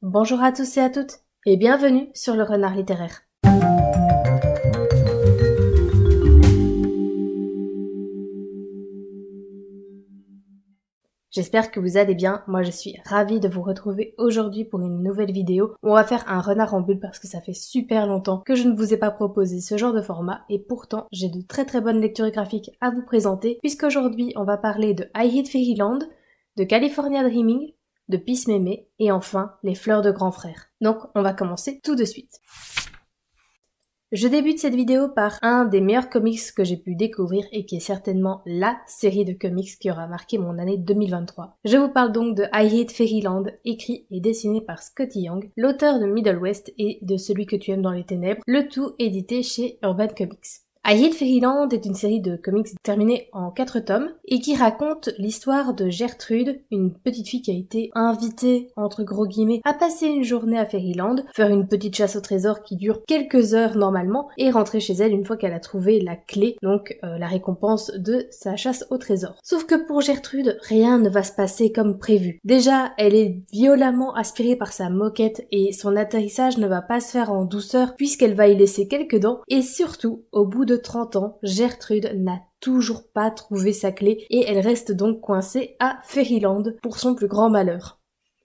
Bonjour à tous et à toutes, et bienvenue sur le Renard littéraire. J'espère que vous allez bien, moi je suis ravie de vous retrouver aujourd'hui pour une nouvelle vidéo où on va faire un renard en bulle parce que ça fait super longtemps que je ne vous ai pas proposé ce genre de format et pourtant j'ai de très bonnes lectures graphiques à vous présenter puisqu'aujourd'hui on va parler de I Hate Fairyland, de California Dreaming, de Peace Mémé et enfin les fleurs de grand frère. Donc on va commencer tout de suite. Je débute cette vidéo par un des meilleurs comics que j'ai pu découvrir et qui est certainement la série de comics qui aura marqué mon année 2023. Je vous parle donc de I Hate Fairyland, écrit et dessiné par Skottie Young, l'auteur de Middle West et de Celui que tu aimes dans les ténèbres, le tout édité chez Urban Comics. I Hate Fairyland est une série de comics terminée en 4 tomes et qui raconte l'histoire de Gertrude, une petite fille qui a été invitée, entre gros guillemets, à passer une journée à Fairyland, faire une petite chasse au trésor qui dure quelques heures normalement et rentrer chez elle une fois qu'elle a trouvé la clé, donc la récompense de sa chasse au trésor. Sauf que pour Gertrude, rien ne va se passer comme prévu. Déjà, elle est violemment aspirée par sa moquette et son atterrissage ne va pas se faire en douceur puisqu'elle va y laisser quelques dents et surtout, au bout de 30 ans, Gertrude n'a toujours pas trouvé sa clé et elle reste donc coincée à Fairyland pour son plus grand malheur.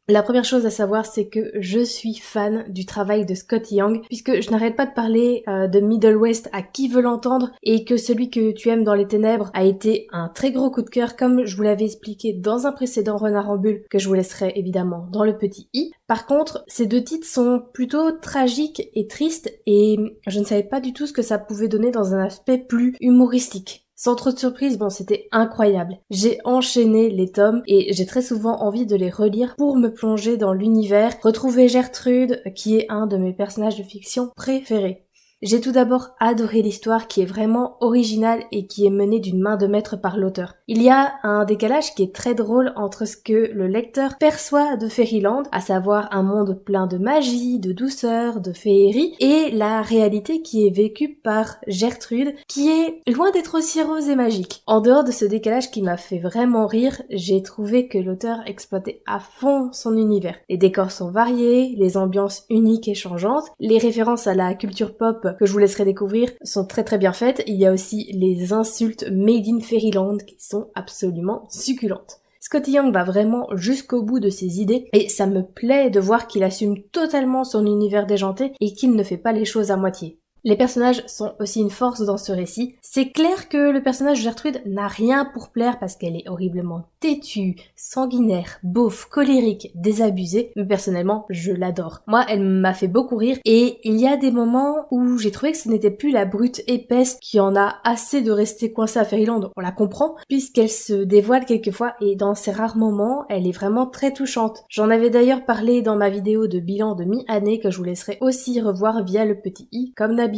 La première chose à savoir, c'est que je suis fan du travail de Skottie Young, puisque je n'arrête pas de parler de Middle West à qui veut l'entendre, et que Celui que tu aimes dans les ténèbres a été un très gros coup de cœur, comme je vous l'avais expliqué dans un précédent Renard en bulle, que je vous laisserai évidemment dans le petit i. Par contre, ces deux titres sont plutôt tragiques et tristes, et je ne savais pas du tout ce que ça pouvait donner dans un aspect plus humoristique. Sans trop de surprise, bon, c'était incroyable. J'ai enchaîné les tomes et j'ai très souvent envie de les relire pour me plonger dans l'univers, retrouver Gertrude, qui est un de mes personnages de fiction préférés. J'ai tout d'abord adoré l'histoire qui est vraiment originale et qui est menée d'une main de maître par l'auteur. Il y a un décalage qui est très drôle entre ce que le lecteur perçoit de Fairyland, à savoir un monde plein de magie, de douceur, de féerie, et la réalité qui est vécue par Gertrude, qui est loin d'être aussi rose et magique. En dehors de ce décalage qui m'a fait vraiment rire, j'ai trouvé que l'auteur exploitait à fond son univers. Les décors sont variés, les ambiances uniques et changeantes, les références à la culture pop que je vous laisserai découvrir sont très bien faites. Il y a aussi les insultes made in Fairyland qui sont absolument succulentes. Skottie Young va vraiment jusqu'au bout de ses idées et ça me plaît de voir qu'il assume totalement son univers déjanté et qu'il ne fait pas les choses à moitié. Les personnages sont aussi une force dans ce récit. C'est clair que le personnage de Gertrude n'a rien pour plaire parce qu'elle est horriblement têtue, sanguinaire, beauf, colérique, désabusée, mais personnellement, je l'adore. Moi, elle m'a fait beaucoup rire et il y a des moments où j'ai trouvé que ce n'était plus la brute épaisse qui en a assez de rester coincée à Fairyland. On la comprend puisqu'elle se dévoile quelquefois et dans ces rares moments, elle est vraiment très touchante. J'en avais d'ailleurs parlé dans ma vidéo de bilan de mi-année que je vous laisserai aussi revoir via le petit i comme d'habitude.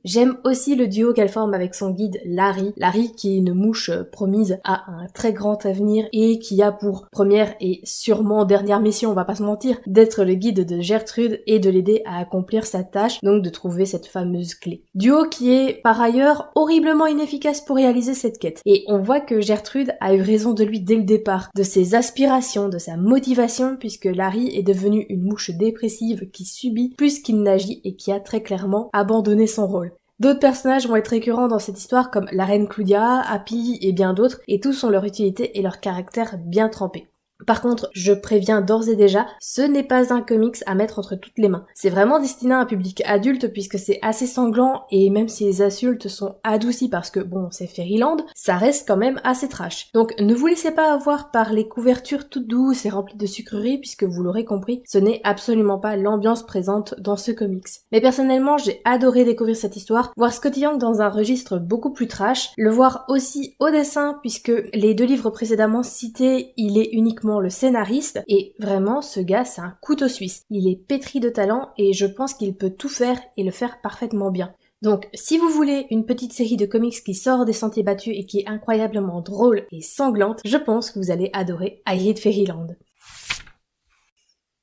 J'aime aussi le duo qu'elle forme avec son guide Larry. Larry qui est une mouche promise à un très grand avenir et qui a pour première et sûrement dernière mission, on va pas se mentir, d'être le guide de Gertrude et de l'aider à accomplir sa tâche, donc de trouver cette fameuse clé. Duo qui est par ailleurs horriblement inefficace pour réaliser cette quête. Et on voit que Gertrude a eu raison de lui dès le départ, de ses aspirations, de sa motivation, puisque Larry est devenu une mouche dépressive qui subit plus qu'il n'agit et qui a très clairement abandonné son rôle. D'autres personnages vont être récurrents dans cette histoire comme la reine Claudia, Happy et bien d'autres, et tous ont leur utilité et leur caractère bien trempés. Par contre, je préviens d'ores et déjà, ce n'est pas un comics à mettre entre toutes les mains. C'est vraiment destiné à un public adulte puisque c'est assez sanglant et même si les insultes sont adoucies parce que bon, c'est Fairyland, ça reste quand même assez trash. Donc ne vous laissez pas avoir par les couvertures toutes douces et remplies de sucreries puisque vous l'aurez compris, ce n'est absolument pas l'ambiance présente dans ce comics. Mais personnellement, j'ai adoré découvrir cette histoire, voir Skottie Young dans un registre beaucoup plus trash, le voir aussi au dessin puisque les 2 livres précédemment cités, il est uniquement le scénariste et vraiment ce gars c'est un couteau suisse. Il est pétri de talent et je pense qu'il peut tout faire et le faire parfaitement bien. Donc si vous voulez une petite série de comics qui sort des sentiers battus et qui est incroyablement drôle et sanglante, je pense que vous allez adorer I Hate Fairyland.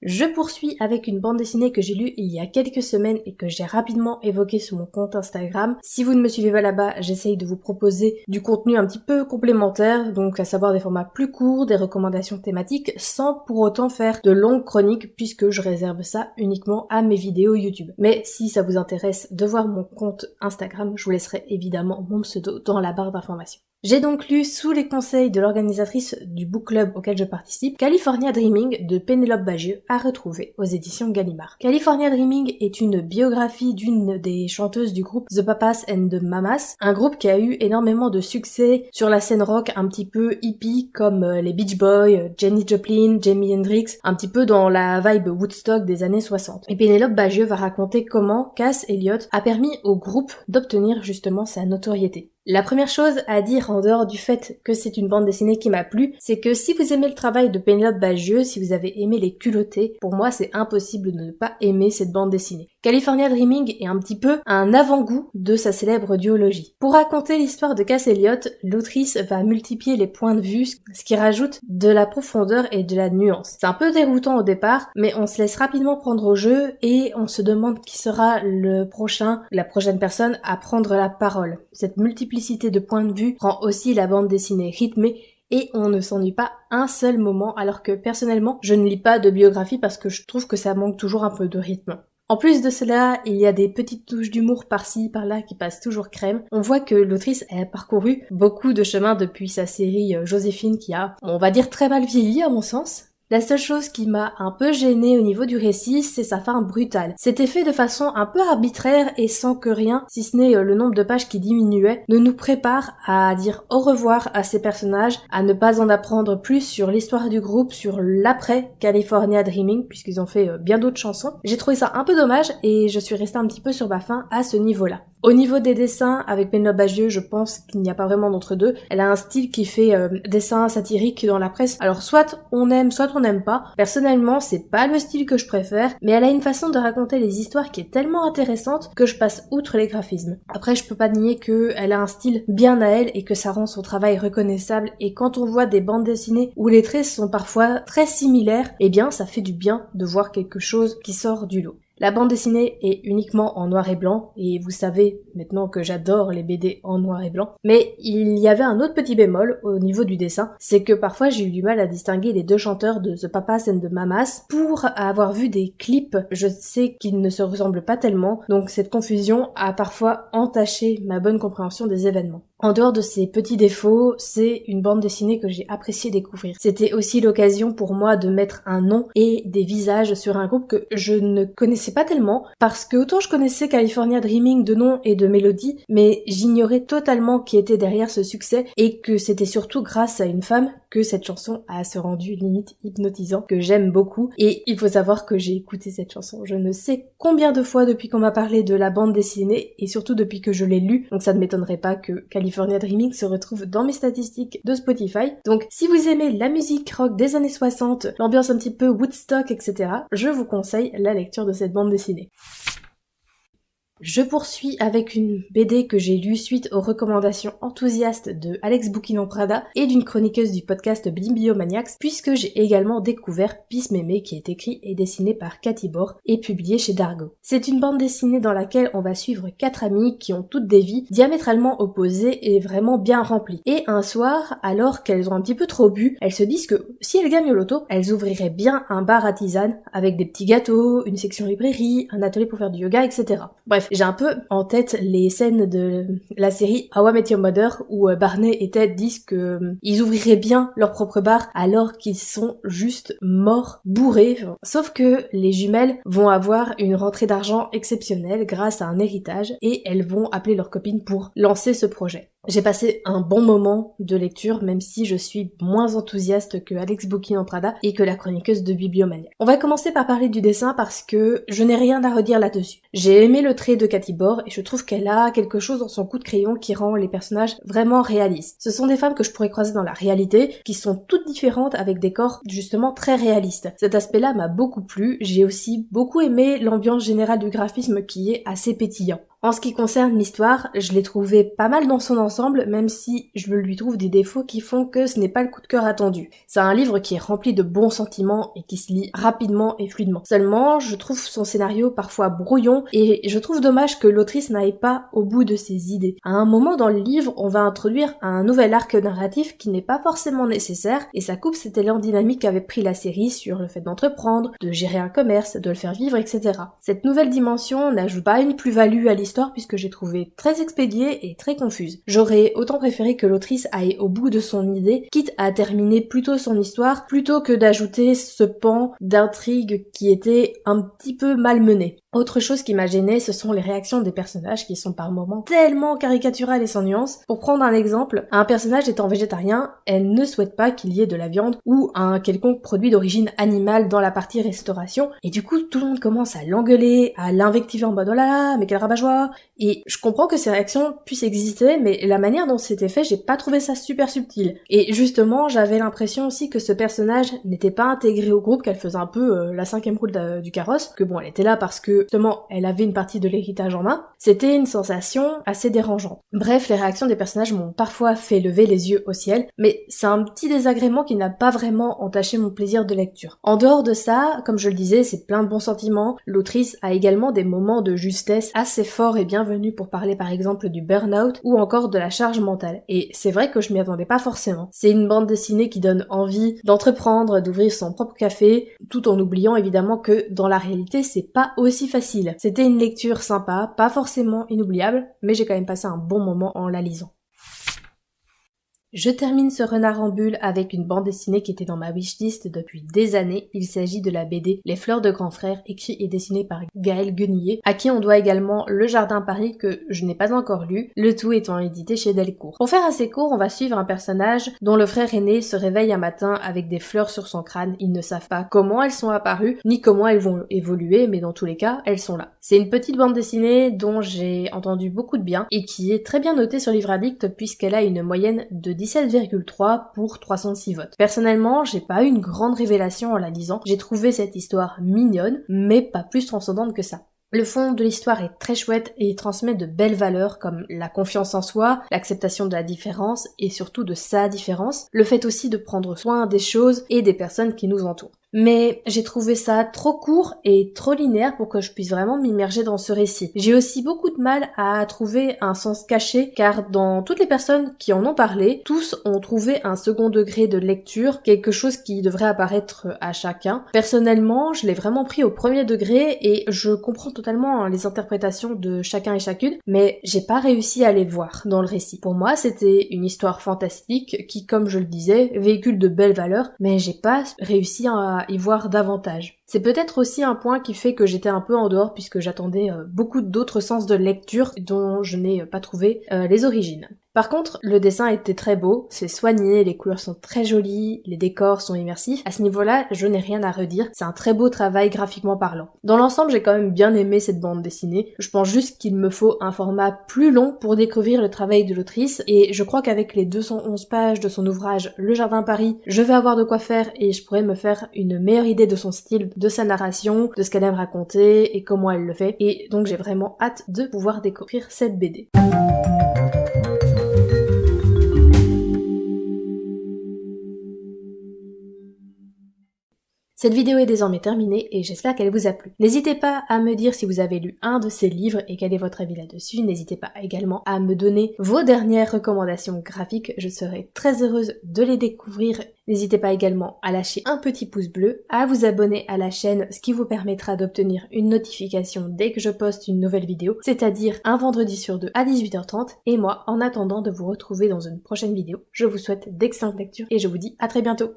Je poursuis avec une bande dessinée que j'ai lue il y a quelques semaines et que j'ai rapidement évoquée sur mon compte Instagram. Si vous ne me suivez pas là-bas, j'essaye de vous proposer du contenu un petit peu complémentaire, donc à savoir des formats plus courts, des recommandations thématiques, sans pour autant faire de longues chroniques puisque je réserve ça uniquement à mes vidéos YouTube. Mais si ça vous intéresse de voir mon compte Instagram, je vous laisserai évidemment mon pseudo dans la barre d'informations. J'ai donc lu, sous les conseils de l'organisatrice du book club auquel je participe, California Dreaming de Pénélope Bagieux à retrouver aux éditions Gallimard. California Dreaming est une biographie d'une des chanteuses du groupe The Papas and the Mamas, un groupe qui a eu énormément de succès sur la scène rock un petit peu hippie comme les Beach Boys, Janis Joplin, Jimi Hendrix, un petit peu dans la vibe Woodstock des années 60. Et Pénélope Bagieux va raconter comment Cass Elliot a permis au groupe d'obtenir justement sa notoriété. La première chose à dire en dehors du fait que c'est une bande dessinée qui m'a plu, c'est que si vous aimez le travail de Pénélope Bagieux, si vous avez aimé Les Culottés, pour moi c'est impossible de ne pas aimer cette bande dessinée. California Dreaming est un petit peu un avant-goût de sa célèbre duologie. Pour raconter l'histoire de Cass Elliot, l'autrice va multiplier les points de vue, ce qui rajoute de la profondeur et de la nuance. C'est un peu déroutant au départ, mais on se laisse rapidement prendre au jeu et on se demande qui sera la prochaine personne à prendre la parole. Cette multiplicité de points de vue rend aussi la bande dessinée rythmée et on ne s'ennuie pas un seul moment, alors que personnellement, je ne lis pas de biographie parce que je trouve que ça manque toujours un peu de rythme. En plus de cela, il y a des petites touches d'humour par-ci, par-là qui passent toujours crème. On voit que l'autrice a parcouru beaucoup de chemin depuis sa série Joséphine qui a, on va dire, très mal vieilli à mon sens. La seule chose qui m'a un peu gênée au niveau du récit, c'est sa fin brutale. C'était fait de façon un peu arbitraire et sans que rien, si ce n'est le nombre de pages qui diminuait, ne nous prépare à dire au revoir à ces personnages, à ne pas en apprendre plus sur l'histoire du groupe, sur l'après California Dreaming, puisqu'ils ont fait bien d'autres chansons. J'ai trouvé ça un peu dommage et je suis restée un petit peu sur ma faim à ce niveau-là. Au niveau des dessins, avec Pénélope Bagieux, je pense qu'il n'y a pas vraiment d'entre-deux. Elle a un style qui fait dessin satirique dans la presse. Alors soit on aime, soit on n'aime pas. Personnellement, c'est pas le style que je préfère, mais elle a une façon de raconter les histoires qui est tellement intéressante que je passe outre les graphismes. Après, je peux pas nier qu'elle a un style bien à elle et que ça rend son travail reconnaissable, et quand on voit des bandes dessinées où les traits sont parfois très similaires, eh bien ça fait du bien de voir quelque chose qui sort du lot. La bande dessinée est uniquement en noir et blanc, et vous savez maintenant que j'adore les BD en noir et blanc, mais il y avait un autre petit bémol au niveau du dessin, c'est que parfois j'ai eu du mal à distinguer les deux chanteurs de The Papas and the Mamas. Pour avoir vu des clips, je sais qu'ils ne se ressemblent pas tellement, donc cette confusion a parfois entaché ma bonne compréhension des événements. En dehors de ces petits défauts, c'est une bande dessinée que j'ai apprécié découvrir. C'était aussi l'occasion pour moi de mettre un nom et des visages sur un groupe que je ne connaissais pas tellement, parce que autant je connaissais California Dreaming de nom et de mélodie, mais j'ignorais totalement qui était derrière ce succès et que c'était surtout grâce à une femme que cette chanson a se rendu limite hypnotisant, que j'aime beaucoup. Et il faut savoir que j'ai écouté cette chanson je ne sais combien de fois depuis qu'on m'a parlé de la bande dessinée et surtout depuis que je l'ai lue, donc ça ne m'étonnerait pas que California Dreaming se retrouve dans mes statistiques de Spotify. Donc si vous aimez la musique rock des années 60, l'ambiance un petit peu Woodstock, etc., je vous conseille la lecture de cette bande dessinée. Je poursuis avec une BD que j'ai lue suite aux recommandations enthousiastes de Alex Bouquinon Prada et d'une chroniqueuse du podcast Bibliomaniacs, puisque j'ai également découvert Peace Mémé, qui est écrit et dessiné par Cathy Bor et publié chez Dargo. C'est une bande dessinée dans laquelle on va suivre 4 amies qui ont toutes des vies diamétralement opposées et vraiment bien remplies. Et un soir, alors qu'elles ont un petit peu trop bu, elles se disent que si elles gagnent au loto, elles ouvriraient bien un bar à tisane avec des petits gâteaux, une section librairie, un atelier pour faire du yoga, etc. Bref, j'ai un peu en tête les scènes de la série How I Met Your Mother où Barney et Ted disent que ils ouvriraient bien leur propre bar alors qu'ils sont juste morts, bourrés. Sauf que les jumelles vont avoir une rentrée d'argent exceptionnelle grâce à un héritage et elles vont appeler leurs copines pour lancer ce projet. J'ai passé un bon moment de lecture, même si je suis moins enthousiaste que Alex Bouquinon Prada et que la chroniqueuse de Bibliomaniacs. On va commencer par parler du dessin parce que je n'ai rien à redire là-dessus. J'ai aimé le trait de Cathy Bor et je trouve qu'elle a quelque chose dans son coup de crayon qui rend les personnages vraiment réalistes. Ce sont des femmes que je pourrais croiser dans la réalité, qui sont toutes différentes avec des corps justement très réalistes. Cet aspect-là m'a beaucoup plu. J'ai aussi beaucoup aimé l'ambiance générale du graphisme qui est assez pétillant. En ce qui concerne l'histoire, je l'ai trouvée pas mal dans son ensemble, même si je lui trouve des défauts qui font que ce n'est pas le coup de cœur attendu. C'est un livre qui est rempli de bons sentiments et qui se lit rapidement et fluidement. Seulement, je trouve son scénario parfois brouillon et je trouve dommage que l'autrice n'aille pas au bout de ses idées. À un moment dans le livre, on va introduire un nouvel arc narratif qui n'est pas forcément nécessaire et ça coupe cet élan dynamique qu'avait pris la série sur le fait d'entreprendre, de gérer un commerce, de le faire vivre, etc. Cette nouvelle dimension n'ajoute pas une plus-value à l'histoire puisque j'ai trouvé très expédiée et très confuse. J'aurais autant préféré que l'autrice aille au bout de son idée, quitte à terminer plus tôt son histoire, plutôt que d'ajouter ce pan d'intrigue qui était un petit peu malmené. Autre chose qui m'a gênée, ce sont les réactions des personnages qui sont par moments tellement caricaturales et sans nuance. Pour prendre un exemple, un personnage étant végétarien, elle ne souhaite pas qu'il y ait de la viande ou un quelconque produit d'origine animale dans la partie restauration, et du coup tout le monde commence à l'engueuler, à l'invectiver en mode oh là là, mais quel rabat-joie. Et je comprends que ces réactions puissent exister, mais la manière dont c'était fait, j'ai pas trouvé ça super subtil. Et justement, j'avais l'impression aussi que ce personnage n'était pas intégré au groupe, qu'elle faisait un peu la cinquième roue du carrosse, que bon, elle était là parce que justement, elle avait une partie de l'héritage en main. C'était une sensation assez dérangeante. Bref, les réactions des personnages m'ont parfois fait lever les yeux au ciel, mais c'est un petit désagrément qui n'a pas vraiment entaché mon plaisir de lecture. En dehors de ça, comme je le disais, c'est plein de bons sentiments. L'autrice a également des moments de justesse assez forts et bienvenus pour parler par exemple du burn-out ou encore de la charge mentale. Et c'est vrai que je m'y attendais pas forcément. C'est une bande dessinée qui donne envie d'entreprendre, d'ouvrir son propre café, tout en oubliant évidemment que dans la réalité c'est pas aussi facile. C'était une lecture sympa, pas forcément inoubliable, mais j'ai quand même passé un bon moment en la lisant. Je termine ce renard en bulle avec une bande dessinée qui était dans ma wishlist depuis des années. Il s'agit de la BD Les Fleurs de Grand Frère, écrit et dessiné par Gaël Guenillet, à qui on doit également Le Jardin Paris que je n'ai pas encore lu, le tout étant édité chez Delcourt. Pour faire assez court, on va suivre un personnage dont le frère aîné se réveille un matin avec des fleurs sur son crâne. Ils ne savent pas comment elles sont apparues, ni comment elles vont évoluer, mais dans tous les cas, elles sont là. C'est une petite bande dessinée dont j'ai entendu beaucoup de bien et qui est très bien notée sur Livre Addict puisqu'elle a une moyenne de 17,3 pour 306 votes. Personnellement, j'ai pas eu une grande révélation en la lisant. J'ai trouvé cette histoire mignonne, mais pas plus transcendante que ça. Le fond de l'histoire est très chouette et il transmet de belles valeurs comme la confiance en soi, l'acceptation de la différence et surtout de sa différence, le fait aussi de prendre soin des choses et des personnes qui nous entourent. Mais j'ai trouvé ça trop court et trop linéaire pour que je puisse vraiment m'immerger dans ce récit. J'ai aussi beaucoup de mal à trouver un sens caché car dans toutes les personnes qui en ont parlé, tous ont trouvé un second degré de lecture, quelque chose qui devrait apparaître à chacun. Personnellement, je l'ai vraiment pris au premier degré et je comprends totalement les interprétations de chacun et chacune, mais j'ai pas réussi à les voir dans le récit. Pour moi, c'était une histoire fantastique qui, comme je le disais, véhicule de belles valeurs, mais j'ai pas réussi à y voir davantage. C'est peut-être aussi un point qui fait que j'étais un peu en dehors puisque j'attendais beaucoup d'autres sens de lecture dont je n'ai pas trouvé les origines. Par contre, le dessin était très beau, c'est soigné, les couleurs sont très jolies, les décors sont immersifs. À ce niveau-là, je n'ai rien à redire, c'est un très beau travail graphiquement parlant. Dans l'ensemble, j'ai quand même bien aimé cette bande dessinée. Je pense juste qu'il me faut un format plus long pour découvrir le travail de l'autrice et je crois qu'avec les 211 pages de son ouvrage Le Jardin Paris, je vais avoir de quoi faire et je pourrais me faire une meilleure idée de son style, de sa narration, de ce qu'elle aime raconter et comment elle le fait. Et donc j'ai vraiment hâte de pouvoir découvrir cette BD. Cette vidéo est désormais terminée et j'espère qu'elle vous a plu. N'hésitez pas à me dire si vous avez lu un de ces livres et quel est votre avis là-dessus. N'hésitez pas également à me donner vos dernières recommandations graphiques. Je serai très heureuse de les découvrir. N'hésitez pas également à lâcher un petit pouce bleu, à vous abonner à la chaîne, ce qui vous permettra d'obtenir une notification dès que je poste une nouvelle vidéo, c'est-à-dire un vendredi sur deux à 18h30. Et moi, en attendant de vous retrouver dans une prochaine vidéo, je vous souhaite d'excellentes lectures et je vous dis à très bientôt.